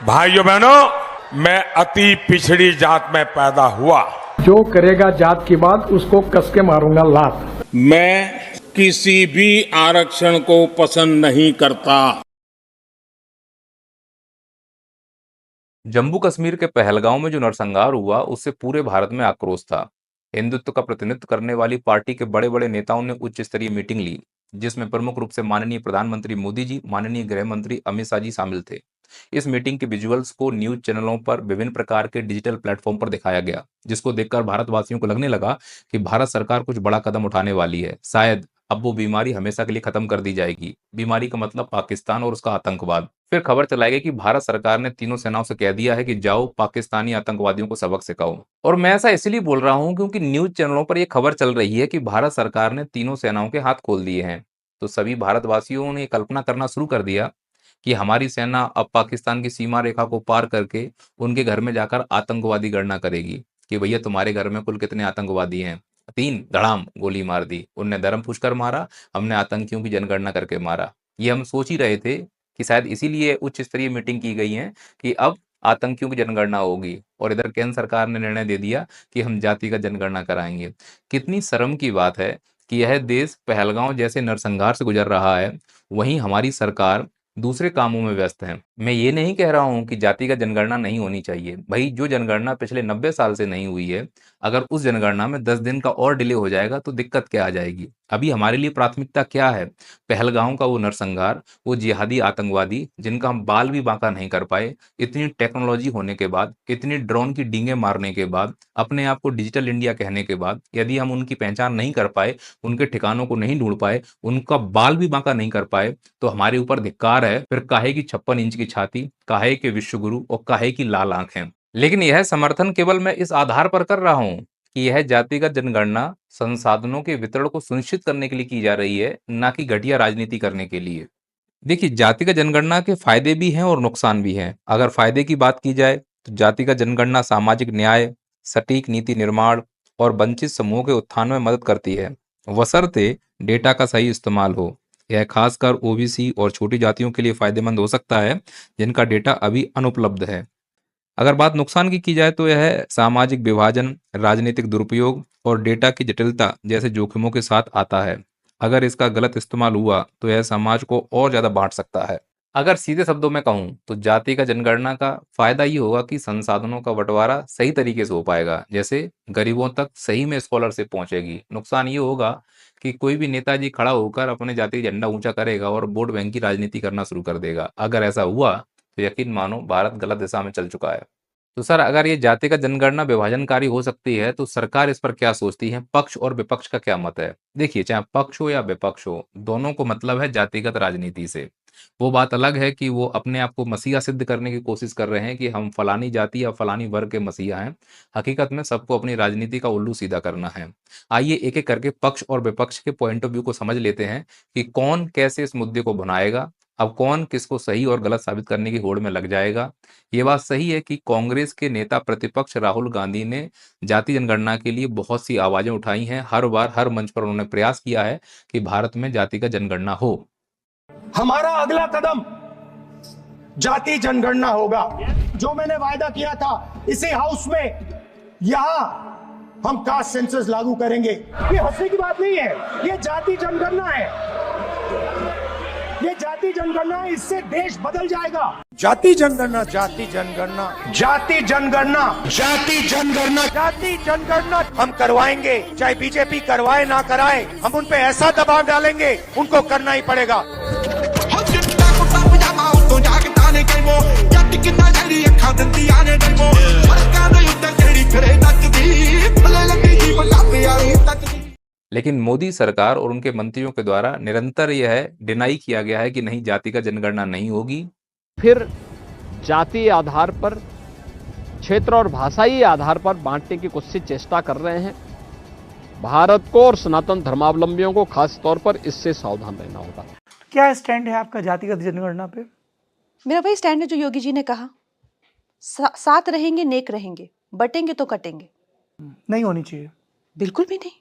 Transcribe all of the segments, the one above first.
भाइयों बहनों, मैं अति पिछड़ी जात में पैदा हुआ। जो करेगा जात की बात उसको कस के मारूंगा लात। मैं किसी भी आरक्षण को पसंद नहीं करता। जम्मू कश्मीर के पहलगांव में जो नरसंहार हुआ उससे पूरे भारत में आक्रोश था। हिंदुत्व का प्रतिनिधित्व करने वाली पार्टी के बड़े बड़े नेताओं ने उच्च स्तरीय मीटिंग ली, जिसमें प्रमुख रूप से माननीय प्रधानमंत्री मोदी जी, माननीय गृह मंत्री अमित शाह जी शामिल थे। इस मीटिंग के विजुअल्स को न्यूज चैनलों पर विभिन्न प्रकार के डिजिटल प्लेटफॉर्म पर दिखाया गया, जिसको देखकर भारतवासियों को लगने लगा कि भारत सरकार कुछ बड़ा कदम उठाने वाली है। शायद अब वो बीमारी हमेशा के लिए खत्म कर दी जाएगी। बीमारी का मतलब पाकिस्तान और उसका आतंकवाद। फिर खबर चलाई गई कि भारत सरकार ने तीनों सेनाओं से कह दिया है कि जाओ पाकिस्तानी आतंकवादियों को सबक सिखाओ। और मैं ऐसा इसलिए बोल रहा हूं क्योंकि न्यूज चैनलों पर यह खबर चल रही है कि भारत सरकार ने तीनों सेनाओं के हाथ खोल दिए हैं। तो सभी भारतवासियों ने कल्पना करना शुरू कर दिया कि हमारी सेना अब पाकिस्तान की सीमा रेखा को पार करके उनके घर में जाकर आतंकवादी गणना करेगी कि भैया तुम्हारे घर में कुल कितने आतंकवादी हैं। 3 धड़ाम गोली मार दी, उनने धर्म पूछकर मारा, हमने आतंकियों की जनगणना करके मारा। ये हम सोच ही रहे थे कि शायद इसीलिए उच्च स्तरीय मीटिंग की गई है कि अब आतंकियों की जनगणना होगी, और इधर केंद्र सरकार ने निर्णय दे दिया कि हम जातिगत जनगणना कराएंगे। कितनी शर्म की बात है कि यह देश पहलगांव जैसे नरसंहार से गुजर रहा है, वहीं हमारी सरकार दूसरे कामों में व्यस्त है। मैं ये नहीं कह रहा हूं कि जातिगत जनगणना नहीं होनी चाहिए। भाई, जो जनगणना पिछले 90 साल से नहीं हुई है, अगर उस जनगणना में 10 दिन का और डिले हो जाएगा तो दिक्कत क्या आ जाएगी। अभी हमारे लिए प्राथमिकता क्या है? पहलगांव का वो नरसंहार, वो जिहादी आतंकवादी जिनका हम बाल भी बांका नहीं कर पाए, इतनी टेक्नोलॉजी होने के बाद, इतनी ड्रोन की डींगे मारने के बाद, अपने आप को डिजिटल इंडिया कहने के बाद, यदि हम उनकी पहचान नहीं कर पाए, उनके ठिकानों को नहीं ढूंढ पाए, उनका बाल भी बांका नहीं कर पाए, तो हमारे ऊपर धिक्कार है। फिर काहे की 56 इंच की छाती, काहे के विश्वगुरु और काहे की लाल आंखें। लेकिन यह समर्थन केवल मैं इस आधार पर कर रहा हूं कि यह जातिगत जनगणना संसाधनों के वितरण को सुनिश्चित करने के लिए की जा रही है, ना कि घटिया राजनीति करने के लिए। देखिए, जातिगत जनगणना के फायदे भी हैं और नुकसान भी हैं। अगर फायदे की बात की जाए तो जातिगत जनगणना सामाजिक न्याय, सटीक नीति निर्माण और वंचित समूहों के उत्थान में मदद करती है, बशर्ते डेटा का सही इस्तेमाल हो। यह खासकर ओबीसी और छोटी जातियों के लिए फायदेमंद हो सकता है, जिनका डेटा अभी अनुपलब्ध है। अगर बात नुकसान की जाए तो यह सामाजिक विभाजन, राजनीतिक दुरुपयोग और डेटा की जटिलता जैसे जोखिमों के साथ आता है। अगर इसका गलत इस्तेमाल हुआ तो यह समाज को और ज्यादा बांट सकता है। अगर सीधे शब्दों में कहूं तो जाति का जनगणना का फायदा ये होगा कि संसाधनों का बंटवारा सही तरीके से हो पाएगा, जैसे गरीबों तक सही में स्कॉलरशिप पहुंचेगी। नुकसान ये होगा कि कोई भी नेताजी खड़ा होकर अपने जाति का झंडा ऊंचा करेगा और वोट बैंक की राजनीति करना शुरू कर देगा। अगर ऐसा हुआ तो यकीन मानो भारत गलत दिशा में चल चुका है। तो सर, अगर ये जातिगत जनगणना विभाजनकारी हो सकती है तो सरकार इस पर क्या सोचती है? पक्ष और विपक्ष का क्या मत है? देखिए, चाहे पक्ष हो या विपक्ष हो, दोनों को मतलब है जातिगत राजनीति से। वो बात अलग है कि वो अपने आप को मसीहा सिद्ध करने की कोशिश कर रहे हैं कि हम फलानी जाति या फलानी वर्ग के मसीहा हैं। हकीकत में सबको अपनी राजनीति का उल्लू सीधा करना है। आइए एक एक करके पक्ष और विपक्ष के पॉइंट ऑफ व्यू को समझ लेते हैं कि कौन कैसे इस मुद्दे को भुनाएगा। अब कौन किसको सही और गलत साबित करने की होड़ में लग जाएगा। ये बात सही है कि कांग्रेस के नेता प्रतिपक्ष राहुल गांधी ने जाति जनगणना के लिए बहुत सी आवाजें उठाई हैं। हर बार हर मंच पर उन्होंने प्रयास किया है कि भारत में जाति का जनगणना हो। हमारा अगला कदम जाति जनगणना होगा। जो मैंने वायदा किया था इसी हाउस में, यहां हम कास्ट सेंसस लागू करेंगे। ये हंसने की बात नहीं है, ये जाति जनगणना है। ये जाति जनगणना है, इससे देश बदल जाएगा। जाति जनगणना, जाति जनगणना, जाति जनगणना, जाति जनगणना, जाति जनगणना हम करवाएंगे। चाहे बीजेपी करवाए ना कराए, हम उन पे ऐसा दबाव डालेंगे, उनको करना ही पड़ेगा। लेकिन मोदी सरकार और उनके मंत्रियों के द्वारा निरंतर यह डिनाई किया गया है कि नहीं, जाति का जनगणना नहीं होगी। फिर जातीय आधार पर, क्षेत्र और भाषाई आधार पर बांटने की कोशिश चेष्टा कर रहे हैं। भारत को और सनातन धर्मावलंबियों को खास तौर पर इससे सावधान रहना होगा। क्या स्टैंड है आपका जातिगत जनगणना पे? मेरा वही स्टैंड है जो योगी जी ने कहा, साथ रहेंगे नेक रहेंगे, बटेंगे तो कटेंगे। नहीं होनी चाहिए। बिल्कुल भी नहीं।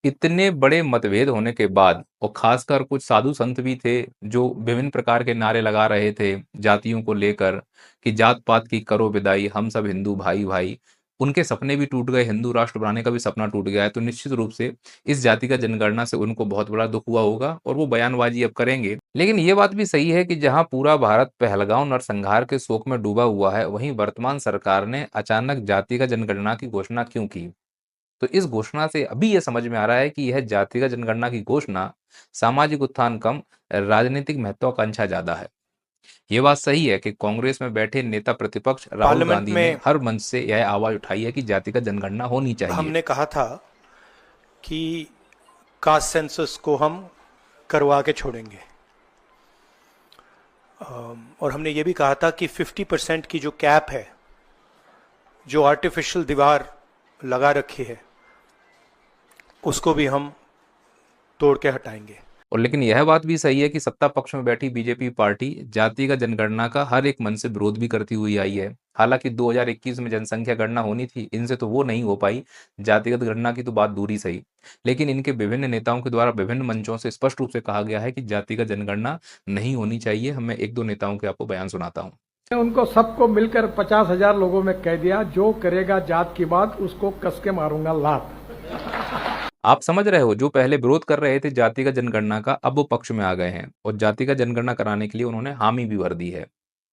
इतने बड़े मतभेद होने के बाद और खासकर कुछ साधु संत भी थे जो विभिन्न प्रकार के नारे लगा रहे थे जातियों को लेकर कि जात पात की करो विदाई, हम सब हिंदू भाई भाई। उनके सपने भी टूट गए, हिंदू राष्ट्र बनाने का भी सपना टूट गया है। तो निश्चित रूप से इस जाति का जनगणना से उनको बहुत बड़ा दुख हुआ होगा और वो बयानबाजी अब करेंगे। लेकिन ये बात भी सही है कि जहां पूरा भारत पहलगांव नरसंहार के शोक में डूबा हुआ है, वहीं वर्तमान सरकार ने अचानक जाति का जनगणना की घोषणा क्यों की? तो इस घोषणा से अभी यह समझ में आ रहा है कि यह जातिगत जनगणना की घोषणा सामाजिक उत्थान कम, राजनीतिक महत्वाकांक्षा ज्यादा है। ये बात सही है कि कांग्रेस में बैठे नेता प्रतिपक्ष राहुल पार्लियामेंट गांधी ने में हर मंच से यह आवाज उठाई है कि जातिगत जनगणना होनी चाहिए। हमने कहा था कि कास्ट सेंसस को हम करवा के छोड़ेंगे, और हमने ये भी कहा था कि 50% की जो कैप है, जो आर्टिफिशियल दीवार लगा रखी है, उसको भी हम तोड़ के हटाएंगे। और लेकिन यह बात भी सही है कि सत्ता पक्ष में बैठी बीजेपी पार्टी जातिगत जनगणना का हर एक मन से विरोध भी करती हुई आई है। हालांकि 2021 में जनसंख्या गणना होनी थी, इनसे तो वो नहीं हो पाई, जातिगत गणना की तो बात दूर ही सही। लेकिन इनके विभिन्न नेताओं के द्वारा विभिन्न मंचों से स्पष्ट रूप से कहा गया है कि जातिगत जनगणना नहीं होनी चाहिए। मैं एक दो नेताओं के आपको बयान सुनाता हूँ। उनको सबको मिलकर 50,000 लोगों में कह दिया, जो करेगा जात की बात उसको कस के मारूंगा लात। आप समझ रहे हो, जो पहले विरोध कर रहे थे जातिगत जनगणना का, अब वो पक्ष में आ गए हैं और जातिगत जनगणना कराने के लिए उन्होंने हामी भी भर दी है।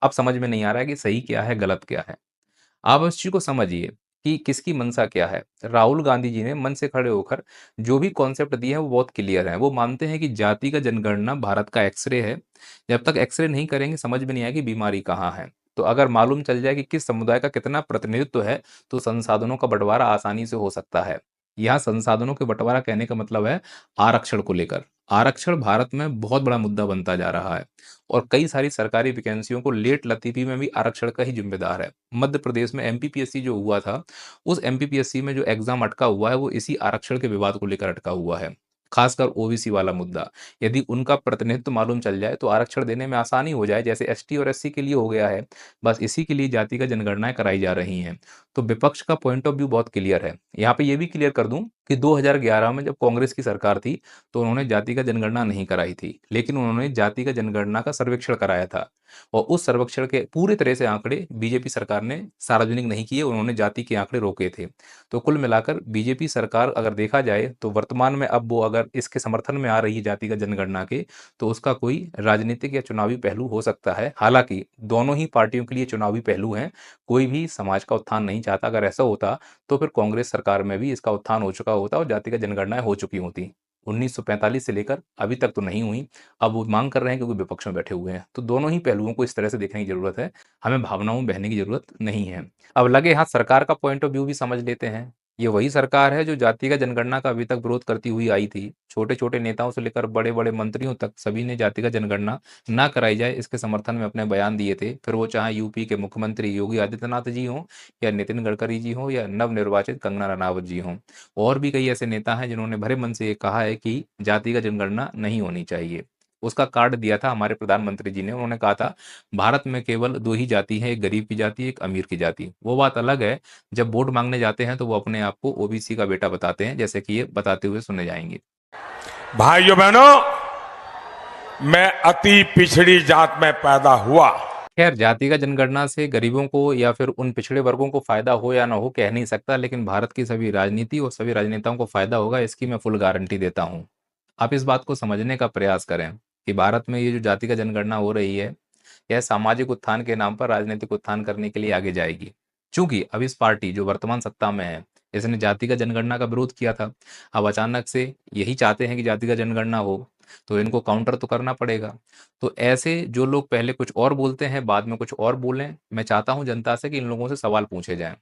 अब समझ में नहीं आ रहा है कि सही क्या है गलत क्या है। आप इस चीज को समझिए कि किसकी मंशा क्या है। राहुल गांधी जी ने मन से खड़े होकर जो भी कॉन्सेप्ट दिए हैं वो बहुत क्लियर है। वो मानते हैं कि जाति का जनगणना भारत का एक्सरे है। जब तक एक्सरे नहीं करेंगे समझ में नहीं आएगी बीमारी कहाँ है। तो अगर मालूम चल जाए कि किस समुदाय का कितना प्रतिनिधित्व है तो संसाधनों का बंटवारा आसानी से हो सकता है। यहाँ संसाधनों के बंटवारा कहने का मतलब है आरक्षण को लेकर। आरक्षण भारत में बहुत बड़ा मुद्दा बनता जा रहा है और कई सारी सरकारी वैकेंसियों को लेट लतीफी में भी आरक्षण का ही जिम्मेदार है। मध्य प्रदेश में एमपीपीएससी जो हुआ था, उस एमपीपीएससी में जो एग्जाम अटका हुआ है वो इसी आरक्षण के विवाद को लेकर अटका हुआ है। खासकर ओबीसी वाला मुद्दा, यदि उनका प्रतिनिधित्व मालूम चल जाए तो आरक्षण देने में आसानी हो जाए, जैसे एसटी और एससी के लिए हो गया है। बस इसी के लिए जाति का जनगणनाएं कराई जा रही हैं। तो विपक्ष का पॉइंट ऑफ व्यू बहुत क्लियर है। यहाँ पे ये भी क्लियर कर दूं कि 2011 में जब कांग्रेस की सरकार थी तो उन्होंने जाति का जनगणना नहीं कराई थी, लेकिन उन्होंने जाति का जनगणना का सर्वेक्षण कराया था और उस सर्वेक्षण के पूरी तरह से आंकड़े बीजेपी सरकार ने सार्वजनिक नहीं किए, उन्होंने जाति के आंकड़े रोके थे। तो कुल मिलाकर बीजेपी सरकार अगर देखा जाए तो वर्तमान में अब वो अगर इसके समर्थन में आ रही है जाति का जनगणना के, तो उसका कोई राजनीतिक या चुनावी पहलू हो सकता है। हालांकि दोनों ही पार्टियों के लिए चुनावी पहलू हैं, कोई भी समाज का उत्थान नहीं चाहता। अगर ऐसा होता तो फिर कांग्रेस सरकार में भी इसका उत्थान हो चुका होता और जाति का जनगणनाएं हो चुकी होती। 1945 से लेकर अभी तक तो नहीं हुई, अब वो मांग कर रहे हैं क्योंकि विपक्ष में बैठे हुए हैं। तो दोनों ही पहलुओं को इस तरह से देखने की जरूरत है, हमें भावनाओं में बहने की जरूरत नहीं है। अब लगे हाथ सरकार का पॉइंट ऑफ व्यू भी समझ लेते हैं। ये वही सरकार है जो जाति का जनगणना का अभी तक विरोध करती हुई आई थी। छोटे छोटे नेताओं से लेकर बड़े बड़े मंत्रियों तक सभी ने जाति का जनगणना ना कराई जाए इसके समर्थन में अपने बयान दिए थे। फिर वो चाहे यूपी के मुख्यमंत्री योगी आदित्यनाथ जी हों या नितिन गडकरी जी हों या नवनिर्वाचित कंगना रनावत जी हों, और भी कई ऐसे नेता हैं जिन्होंने भरे मन से ये कहा है कि जाति का जनगणना नहीं होनी चाहिए। उसका कार्ड दिया था हमारे प्रधानमंत्री जी ने। उन्होंने कहा था भारत में केवल दो ही जाति है, एक गरीब की जाति, एक अमीर की जाति। वो बात अलग है, जब वोट मांगने जाते हैं तो वो अपने आप को ओबीसी का बेटा बताते हैं, जैसे कि ये बताते हुए सुने जाएंगे। भाइयों बहनों, मैं अति पिछड़ी जात में पैदा हुआ। खैर, जाति का जनगणना से गरीबों को या फिर उन पिछड़े वर्गों को फायदा हो या ना हो कह नहीं सकता, लेकिन भारत की सभी राजनीति और सभी राजनेताओं को फायदा होगा, इसकी मैं फुल गारंटी देता हूं। आप इस बात को समझने का प्रयास करें कि भारत में ये जो जाति का जनगणना हो रही है, यह सामाजिक उत्थान के नाम पर राजनीतिक उत्थान करने के लिए आगे जाएगी। चूंकि अब इस पार्टी जो वर्तमान सत्ता में है, इसने जाति का जनगणना का विरोध किया था, अब अचानक से यही चाहते हैं कि जाति का जनगणना हो, तो इनको काउंटर तो करना पड़ेगा। तो ऐसे जो लोग पहले कुछ और बोलते हैं बाद में कुछ और बोलें, मैं चाहता हूं जनता से कि इन लोगों से सवाल पूछे जाएं।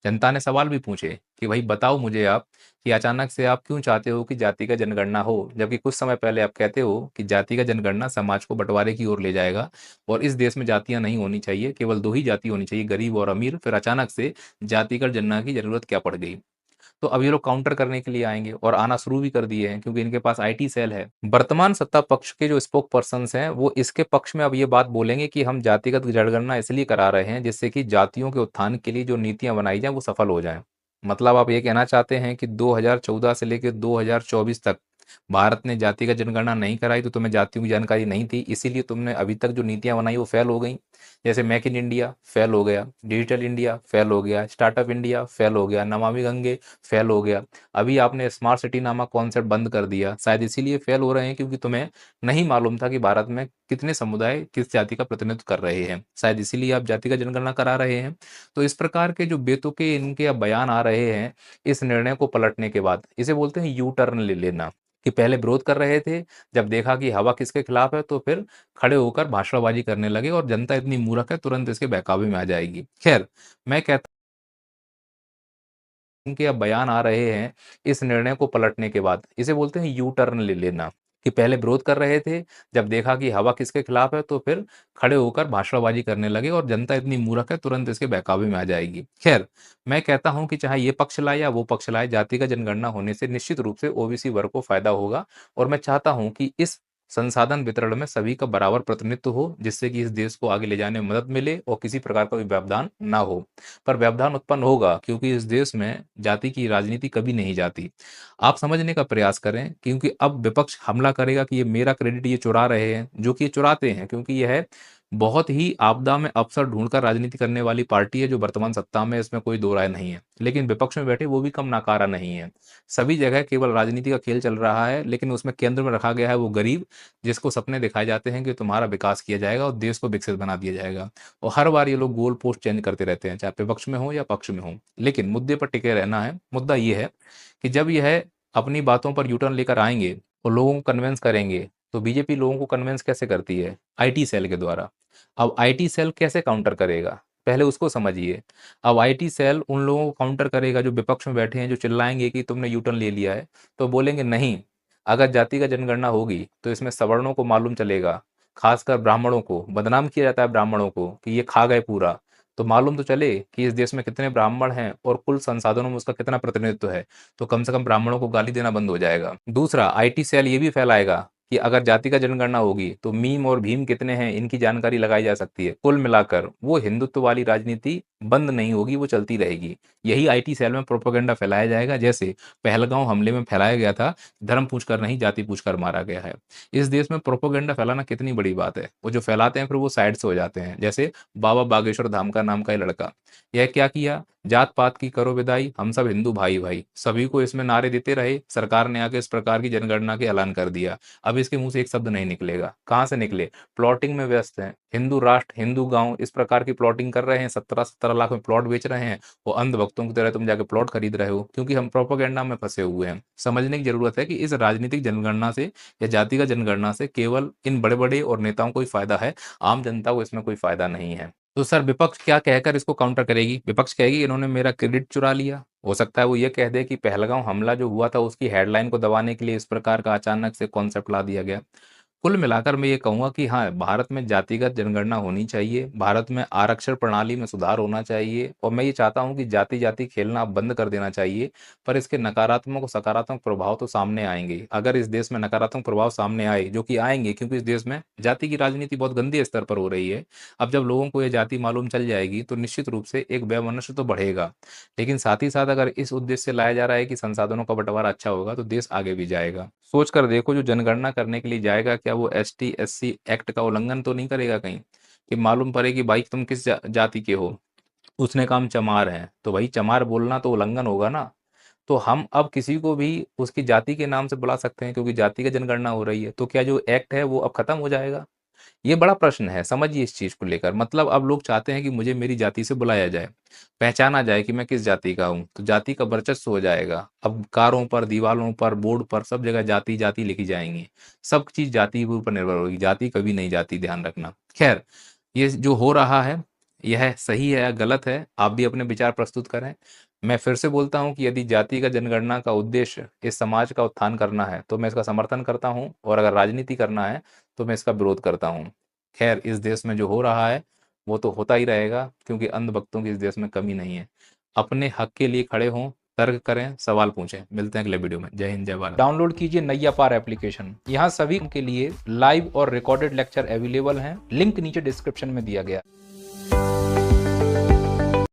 जनता ने सवाल भी पूछे कि भाई बताओ मुझे आप कि अचानक से आप क्यों चाहते हो कि जाति का जनगणना हो, जबकि कुछ समय पहले आप कहते हो कि जाति का जनगणना समाज को बंटवारे की ओर ले जाएगा और इस देश में जातियां नहीं होनी चाहिए, केवल दो ही जाति होनी चाहिए, गरीब और अमीर। फिर अचानक से जाति का जनगणना की जरूरत क्या पड़ गई? तो अब ये लोग काउंटर करने के लिए आएंगे और आना शुरू भी कर दिए हैं, क्योंकि इनके पास आईटी सेल है। वर्तमान सत्ता पक्ष के जो स्पोक पर्सन्स हैं वो इसके पक्ष में अब ये बात बोलेंगे कि हम जातिगत जनगणना इसलिए करा रहे हैं जिससे कि जातियों के उत्थान के लिए जो नीतियां बनाई जाएं वो सफल हो जाएं। मतलब आप ये कहना चाहते हैं कि 2014 से लेकर 2024 तक भारत ने जाति का जनगणना नहीं कराई, तो तुम्हें जातियों की जानकारी नहीं थी, इसीलिए तुमने अभी तक जो नीतियां बनाई वो फेल हो गई। जैसे मेक इन इंडिया फेल हो गया, डिजिटल इंडिया फेल हो गया, स्टार्टअप इंडिया फेल हो गया, नमामि गंगे फेल हो गया, अभी आपने स्मार्ट सिटी नामक कॉन्सेप्ट बंद कर दिया। शायद इसीलिए फेल हो रहे हैं क्योंकि तुम्हें नहीं मालूम था कि भारत में कितने समुदाय किस जाति का प्रतिनिधित्व कर रहे हैं, शायद इसीलिए आप जाति का जनगणना करा रहे हैं। तो इस प्रकार के जो बेतुके इनके अब बयान आ रहे हैं, इस निर्णय को पलटने के बाद इसे बोलते हैं यू टर्न ले लेना, कि पहले विरोध कर रहे थे, जब देखा कि हवा किसके खिलाफ है तो फिर खड़े होकर भाषणबाजी करने लगे और जनता इतनी मूर्ख है तुरंत इसके बहकावे में आ जाएगी। खैर, मैं कहता हूं कि अब बयान आ रहे हैं इस निर्णय को पलटने के बाद, इसे बोलते हैं यू टर्न ले लेना, कि पहले विरोध कर रहे थे, जब देखा कि हवा किसके खिलाफ है तो फिर खड़े होकर भाषणबाजी करने लगे और जनता इतनी मूर्ख है तुरंत इसके बहकावे में आ जाएगी। खैर, मैं कहता हूं कि चाहे ये पक्ष लाए या वो पक्ष लाए, जाति का जनगणना होने से निश्चित रूप से ओबीसी वर्ग को फायदा होगा और मैं चाहता हूं कि इस संसाधन वितरण में सभी का बराबर प्रतिनिधित्व हो, जिससे कि इस देश को आगे ले जाने में मदद मिले और किसी प्रकार का भी व्यवधान ना हो। पर व्यवधान उत्पन्न होगा क्योंकि इस देश में जाति की राजनीति कभी नहीं जाती। आप समझने का प्रयास करें, क्योंकि अब विपक्ष हमला करेगा कि ये मेरा क्रेडिट ये चुरा रहे हैं, जो कि ये चुराते हैं क्योंकि यह बहुत ही आपदा में अवसर ढूंढकर राजनीति करने वाली पार्टी है जो वर्तमान सत्ता में, इसमें कोई दो राय नहीं है। लेकिन विपक्ष में बैठे वो भी कम नाकारा नहीं है। सभी जगह केवल राजनीति का खेल चल रहा है, लेकिन उसमें केंद्र में रखा गया है वो गरीब, जिसको सपने दिखाए जाते हैं कि तुम्हारा विकास किया जाएगा और देश को विकसित बना दिया जाएगा। और हर बार ये लोग गोल पोस्ट चेंज करते रहते हैं, चाहे विपक्ष में हो या पक्ष में हो, लेकिन मुद्दे पर टिके रहना है। मुद्दा ये है कि जब यह अपनी बातों पर यूटर्न लेकर आएंगे और लोगों को कन्विंस करेंगे, तो बीजेपी लोगों को कन्विंस कैसे करती है? आईटी सेल के द्वारा। अब आईटी सेल कैसे काउंटर करेगा, पहले उसको समझिए। अब आईटी सेल उन लोगों को काउंटर करेगा जो विपक्ष में बैठे हैं, जो चिल्लाएंगे कि तुमने यूटर्न ले लिया है, तो बोलेंगे नहीं, अगर जाति का जनगणना होगी तो इसमें सवर्णों को मालूम चलेगा, खासकर ब्राह्मणों को बदनाम किया जाता है, ब्राह्मणों को कि ये खा गए पूरा, तो मालूम तो चले कि इस देश में कितने ब्राह्मण हैं और कुल संसाधनों में उसका कितना प्रतिनिधित्व है, तो कम से कम ब्राह्मणों को गाली देना बंद हो जाएगा। दूसरा, आईटी सेल ये भी फैलाएगा कि अगर जाति का जनगणना होगी तो मीम और भीम कितने हैं इनकी जानकारी लगाई जा सकती है। कुल मिलाकर वो हिंदुत्व वाली राजनीति बंद नहीं होगी, वो चलती रहेगी। यही आईटी सेल में प्रोपेगेंडा फैलाया जाएगा, जैसे पहलगांव हमले में फैलाया गया था, धर्म पूछकर नहीं जाति पूछकर मारा गया है। इस देश में प्रोपेगेंडा फैलाना कितनी बड़ी बात है। वो जो फैलाते हैं फिर वो साइड से हो जाते हैं, जैसे बाबा बागेश्वर धाम का नाम का ये लड़का, यह क्या किया, जात पात की करो विदाई, हम सब हिंदू भाई भाई, सभी को इसमें नारे देते रहे। सरकार ने आके इस प्रकार की जनगणना के ऐलान कर दिया। अब इसके मुंह से एक शब्द नहीं निकलेगा। कहां से निकले? प्लॉटिंग में व्यस्त हैं, हिंदू राष्ट्र हिंदू गांव इस प्रकार की प्लॉटिंग कर रहे हैं, 17-17 लाख में प्लॉट बेच रहे हैं। वो अंधभक्तों की तरह तुम जाके प्लॉट खरीद रहे हो, क्योंकि हम प्रोपेगेंडा में फंसे हुए हैं। समझने की जरूरत है कि इस राजनीतिक जनगणना से या जाति का जनगणना से केवल इन बड़े बड़े और नेताओं को ही फायदा है, आम जनता को इसमें कोई फायदा नहीं है। तो सर, विपक्ष क्या कहकर इसको काउंटर करेगी? विपक्ष कहेगी इन्होंने मेरा क्रेडिट चुरा लिया। हो सकता है वो ये कह दे कि पहलगांव हमला जो हुआ था उसकी हेडलाइन को दबाने के लिए इस प्रकार का अचानक से कॉन्सेप्ट ला दिया गया। कुल मिलाकर मैं ये कहूंगा कि हाँ, भारत में जातिगत जनगणना होनी चाहिए, भारत में आरक्षण प्रणाली में सुधार होना चाहिए, और मैं ये चाहता हूं कि जाति जाति खेलना बंद कर देना चाहिए। पर इसके नकारात्मक और सकारात्मक प्रभाव तो सामने आएंगे। अगर इस देश में नकारात्मक प्रभाव सामने आए, जो कि आएंगे क्योंकि इस देश में जाति की राजनीति बहुत गंदे स्तर पर हो रही है, अब जब लोगों को ये जाति मालूम चल जाएगी तो निश्चित रूप से एक वैमनस्य तो बढ़ेगा। लेकिन साथ ही साथ अगर इस उद्देश्य से लाया जा रहा है कि संसाधनों का बंटवारा अच्छा होगा, तो देश आगे भी जाएगा। सोच कर देखो, जो जनगणना करने के लिए जाएगा, क्या वो एसटी एससी एक्ट का उल्लंघन तो नहीं करेगा कहीं, कि मालूम पड़े कि भाई तुम किस जाति के हो, उसने कहा हम चमार हैं, तो भाई चमार बोलना तो उल्लंघन होगा ना। तो हम अब किसी को भी उसकी जाति के नाम से बुला सकते हैं क्योंकि जाति की जनगणना हो रही है, तो क्या जो एक्ट है वो अब खत्म हो जाएगा? ये बड़ा प्रश्न है, समझिए इस चीज को लेकर। मतलब अब लोग चाहते हैं कि मुझे मेरी जाति से बुलाया जाए, पहचाना जाए कि मैं किस जाति का हूँ, तो जाति का वर्चस्व हो जाएगा। अब कारों पर, दीवारों पर, बोर्ड पर, सब जगह जाति जाति लिखी जाएंगी, सब चीज जाति के ऊपर निर्भर होगी, जाति कभी नहीं जाती, ध्यान रखना। खैर, ये जो हो रहा है यह सही है या गलत है, आप भी अपने विचार प्रस्तुत करें। मैं फिर से बोलता हूं कि यदि जाति का जनगणना का उद्देश्य इस समाज का उत्थान करना है तो मैं इसका समर्थन करता हूं, और अगर राजनीति करना है तो मैं इसका विरोध करता हूं। खैर, इस देश में जो हो रहा है वो तो होता ही रहेगा, क्योंकि अंधभक्तों की इस देश में कमी नहीं है। अपने हक के लिए खड़े हों, तर्क करें, सवाल पूछें। मिलते हैं अगले वीडियो में। जय हिंद, जय भारत। डाउनलोड कीजिए नैया पार एप्लीकेशन, यहाँ सभी के लिए लाइव और रिकॉर्डेड लेक्चर अवेलेबल हैं। लिंक नीचे डिस्क्रिप्शन में दिया गया।